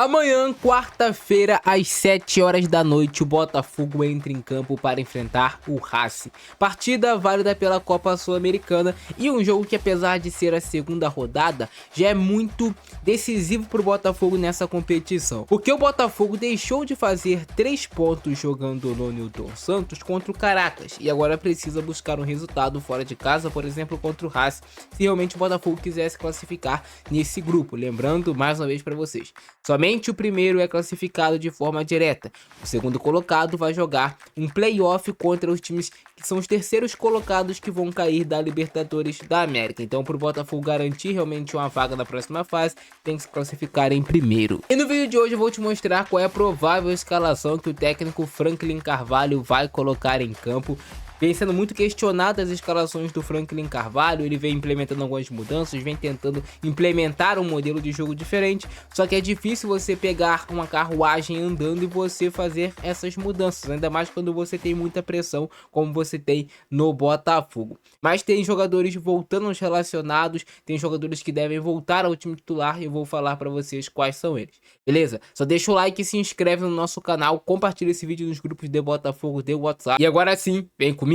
Amanhã, quarta-feira, às 7 horas da noite, o Botafogo entra em campo para enfrentar o Racing. Partida válida pela Copa Sul-Americana e um jogo que, apesar de ser a segunda rodada, já é muito decisivo para o Botafogo nessa competição. Porque o Botafogo deixou de fazer 3 pontos jogando no Newton Santos contra o Caracas e agora precisa buscar um resultado fora de casa, por exemplo, contra o Racing, se realmente o Botafogo quisesse classificar nesse grupo. Lembrando, mais uma vez para vocês, somente o primeiro é classificado de forma direta. O segundo colocado vai jogar um playoff contra os times que são os terceiros colocados que vão cair da Libertadores da América. Então, para o Botafogo garantir realmente uma vaga na próxima fase, tem que se classificar em primeiro. E no vídeo de hoje eu vou te mostrar qual é a provável escalação que o técnico Franklin Carvalho vai colocar em campo. Vem sendo muito questionado as escalações do Franklin Carvalho, ele vem implementando algumas mudanças, vem tentando implementar um modelo de jogo diferente, só que é difícil você pegar uma carruagem andando e você fazer essas mudanças, ainda mais quando você tem muita pressão, como você tem no Botafogo. Mas tem jogadores voltando aos relacionados, tem jogadores que devem voltar ao time titular e eu vou falar para vocês quais são eles, beleza? Só deixa o like e se inscreve no nosso canal, compartilha esse vídeo nos grupos de Botafogo de WhatsApp. E agora sim, vem comigo.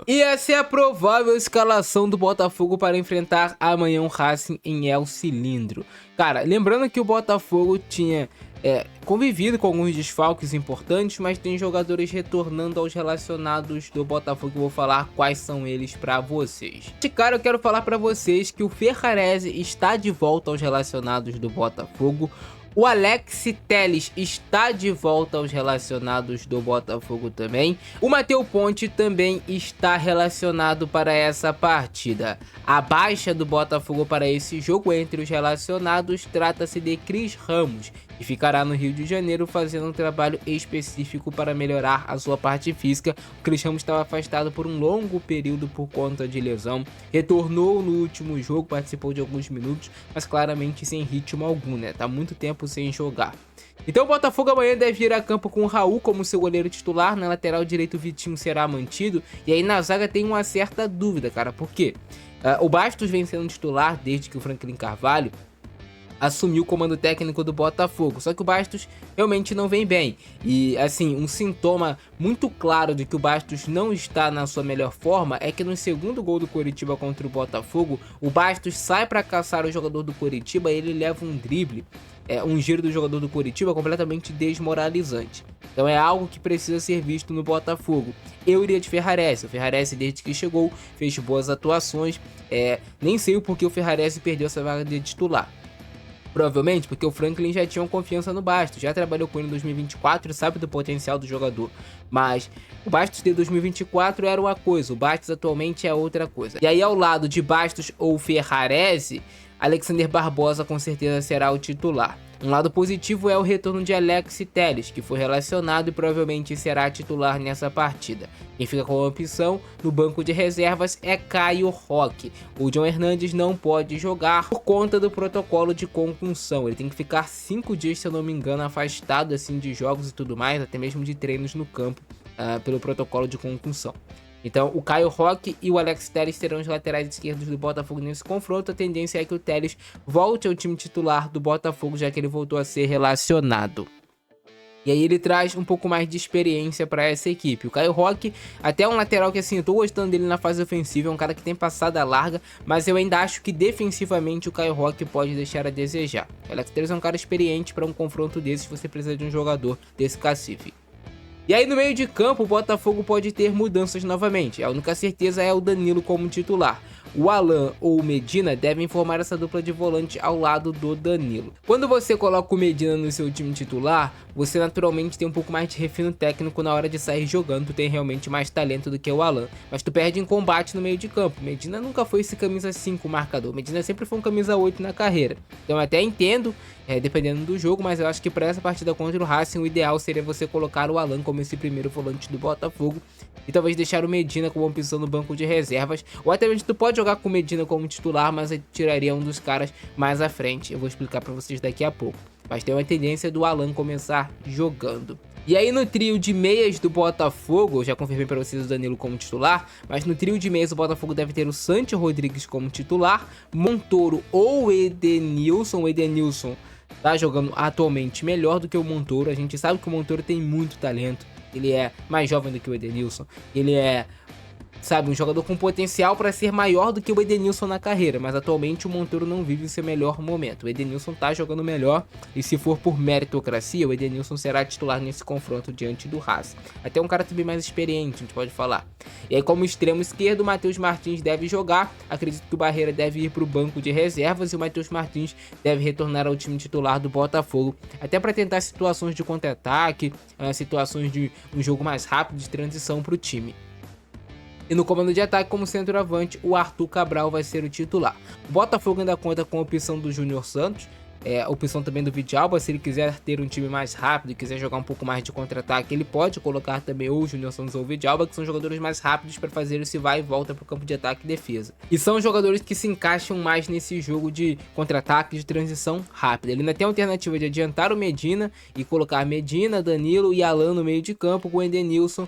E essa é a provável escalação do Botafogo para enfrentar amanhã o Racing em El Cilindro. Cara, lembrando que o Botafogo tinha convivido com alguns desfalques importantes, mas tem jogadores retornando aos relacionados do Botafogo. Eu vou falar quais são eles para vocês. De cara, eu quero falar para vocês que o Ferrarese está de volta aos relacionados do Botafogo. O Alex Telles está de volta aos relacionados do Botafogo também. O Matheus Ponte também está relacionado para essa partida. A baixa do Botafogo para esse jogo entre os relacionados trata-se de Cris Ramos, que ficará no Rio de Janeiro fazendo um trabalho específico para melhorar a sua parte física. O Cris Ramos estava afastado por um longo período por conta de lesão. Retornou no último jogo, participou de alguns minutos, mas claramente sem ritmo algum, né? Tá muito tempo sem jogar. Então o Botafogo amanhã deve ir a campo com o Raul como seu goleiro titular. Na lateral direito o Vitinho será mantido. E aí na zaga tem uma certa dúvida, cara. Por quê? O Bastos vem sendo titular desde que o Franklin Carvalho assumiu o comando técnico do Botafogo, só que o Bastos realmente não vem bem. E assim, um sintoma muito claro de que o Bastos não está na sua melhor forma é que no segundo gol do Coritiba contra o Botafogo, o Bastos sai para caçar o jogador do Coritiba e ele leva um drible, um giro do jogador do Coritiba completamente desmoralizante. Então é algo que precisa ser visto no Botafogo. Eu iria de Ferrarese. O Ferrarese, desde que chegou, fez boas atuações. Nem sei o porquê o Ferrarese perdeu essa vaga de titular. Provavelmente porque o Franklin já tinha confiança no Bastos, já trabalhou com ele em 2024 e sabe do potencial do jogador. Mas o Bastos de 2024 era uma coisa, o Bastos atualmente é outra coisa. E aí ao lado de Bastos ou Ferrarese, Alexander Barbosa com certeza será o titular. Um lado positivo é o retorno de Alex Telles, que foi relacionado e provavelmente será titular nessa partida. Quem fica com a opção no banco de reservas é Caio Roque. O John Hernandes não pode jogar por conta do protocolo de concussão. Ele tem que ficar 5 dias, se eu não me engano, afastado assim de jogos e tudo mais, até mesmo de treinos no campo, pelo protocolo de concussão. Então o Caio Roque e o Alex Telles serão os laterais esquerdos do Botafogo nesse confronto. A tendência é que o Telles volte ao time titular do Botafogo, já que ele voltou a ser relacionado. E aí ele traz um pouco mais de experiência para essa equipe. O Caio Roque, até um lateral que assim, eu tô gostando dele na fase ofensiva, é um cara que tem passada larga, mas eu ainda acho que defensivamente o Caio Roque pode deixar a desejar. O Alex Telles é um cara experiente para um confronto desses, você precisa de um jogador desse cacife. E aí no meio de campo o Botafogo pode ter mudanças novamente. A única certeza é o Danilo como titular. O Alan ou o Medina devem formar essa dupla de volante ao lado do Danilo. Quando você coloca o Medina no seu time titular, você naturalmente tem um pouco mais de refino técnico na hora de sair jogando, tu tem realmente mais talento do que o Alan, mas tu perde em combate no meio de campo. Medina nunca foi esse camisa 5 marcador, Medina sempre foi um camisa 8 na carreira. Então eu até entendo, dependendo do jogo, mas eu acho que para essa partida contra o Racing o ideal seria você colocar o Alan como esse primeiro volante do Botafogo e talvez deixar o Medina como opção no banco de reservas, ou até mesmo tu pode jogar com o Medina como titular, mas aí tiraria um dos caras mais à frente. Eu vou explicar para vocês daqui a pouco. Mas tem uma tendência do Alan começar jogando. E aí no trio de meias do Botafogo, eu já confirmei para vocês o Danilo como titular, mas no trio de meias o Botafogo deve ter o Santi Rodrigues como titular, Montoro ou Edenilson. O Edenilson tá jogando atualmente melhor do que o Montoro. A gente sabe que o Montoro tem muito talento, ele é mais jovem do que o Edenilson, ele é, sabe, um jogador com potencial para ser maior do que o Edenilson na carreira, mas atualmente o Montoro não vive o seu melhor momento. O Edenilson tá jogando melhor e se for por meritocracia, o Edenilson será titular nesse confronto diante do Racing. Até um cara também mais experiente, a gente pode falar. E aí, como extremo esquerdo, o Matheus Martins deve jogar. Acredito que o Barreira deve ir para o banco de reservas e o Matheus Martins deve retornar ao time titular do Botafogo, até para tentar situações de contra-ataque, situações de um jogo mais rápido de transição para o time. E no comando de ataque, como centroavante, o Arthur Cabral vai ser o titular. O Botafogo ainda conta com a opção do Júnior Santos, a opção também do Vidalba. Se ele quiser ter um time mais rápido e quiser jogar um pouco mais de contra-ataque, ele pode colocar também ou o Júnior Santos ou o Vidalba, que são jogadores mais rápidos para fazer esse vai e volta para o campo de ataque e defesa. E são jogadores que se encaixam mais nesse jogo de contra-ataque, de transição rápida. Ele ainda tem a alternativa de adiantar o Medina e colocar Medina, Danilo e Alan no meio de campo, com o Edenilson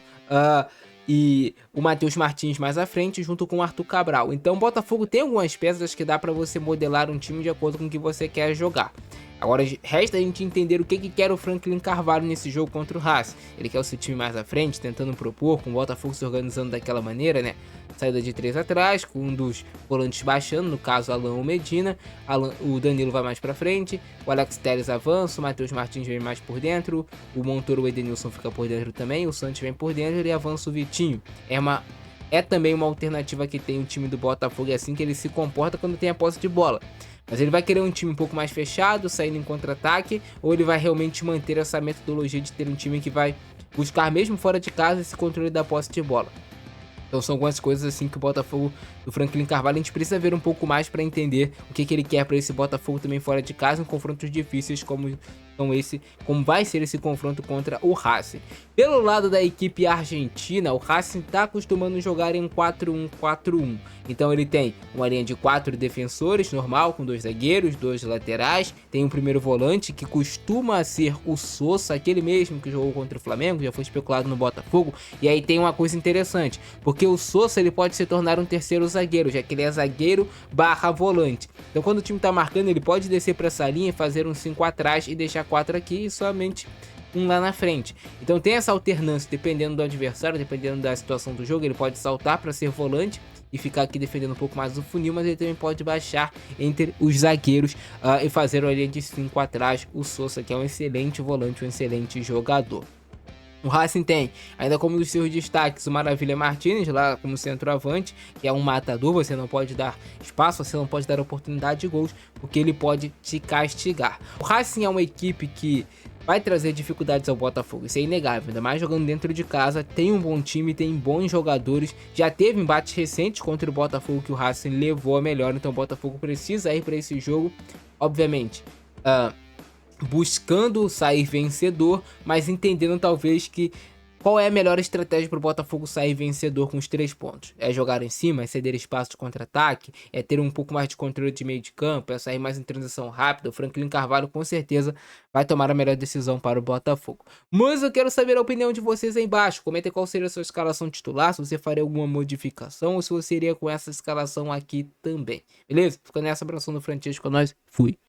e o Matheus Martins mais à frente, junto com o Arthur Cabral. Então o Botafogo tem algumas peças que dá para você modelar um time de acordo com o que você quer jogar. Agora resta a gente entender o que quer o Franklin Carvalho nesse jogo contra o Racing. Ele quer o seu time mais à frente, tentando propor, com o Botafogo se organizando daquela maneira, né? Saída de 3 atrás, com um dos volantes baixando, no caso Alan ou Medina. O Danilo vai mais pra frente, o Alex Telles avança, o Matheus Martins vem mais por dentro, o Montoro, o Edenilson fica por dentro também, o Santos vem por dentro e avança o Vitinho. É também uma alternativa que tem o time do Botafogo, é assim que ele se comporta quando tem a posse de bola. Mas ele vai querer um time um pouco mais fechado, saindo em contra-ataque, ou ele vai realmente manter essa metodologia de ter um time que vai buscar mesmo fora de casa esse controle da posse de bola. Então são algumas coisas assim que o Botafogo do Franklin Carvalho a gente precisa ver um pouco mais para entender o que ele quer para esse Botafogo também fora de casa, em confrontos difíceis como vai ser esse confronto contra o Racing. Pelo lado da equipe argentina, o Racing está acostumando jogar em 4-1-4-1. Então ele tem uma linha de 4 defensores, normal, com 2 zagueiros, 2 laterais. Tem um primeiro volante, que costuma ser o Sosa, aquele mesmo que jogou contra o Flamengo, já foi especulado no Botafogo. E aí tem uma coisa interessante, porque o Sosa ele pode se tornar um terceiro zagueiro, já que ele é zagueiro barra volante. Então quando o time está marcando, ele pode descer para essa linha e fazer um 5 atrás e deixar 4 aqui e somente um lá na frente. Então tem essa alternância, dependendo do adversário, dependendo da situação do jogo, ele pode saltar para ser volante e ficar aqui defendendo um pouco mais do funil, mas ele também pode baixar entre os zagueiros e fazer a linha de 5 atrás. O Sosa, que é um excelente volante, um excelente jogador. O Racing tem, ainda como um dos seus destaques, o Maravilha Martínez, lá como centroavante, que é um matador. Você não pode dar espaço, você não pode dar oportunidade de gols, porque ele pode te castigar. O Racing é uma equipe que vai trazer dificuldades ao Botafogo, isso é inegável, ainda mais jogando dentro de casa. Tem um bom time, tem bons jogadores, já teve embates recentes contra o Botafogo que o Racing levou a melhor, então o Botafogo precisa ir para esse jogo, obviamente, buscando sair vencedor, mas entendendo talvez que qual é a melhor estratégia para o Botafogo sair vencedor com os 3 pontos. É jogar em cima, é ceder espaço de contra-ataque, é ter um pouco mais de controle de meio de campo, é sair mais em transição rápida. O Franklin Carvalho com certeza vai tomar a melhor decisão para o Botafogo. Mas eu quero saber a opinião de vocês aí embaixo. Comentem qual seria a sua escalação titular, se você faria alguma modificação ou se você iria com essa escalação aqui também. Beleza? Fica nessa, abração do Francisco, nós fui.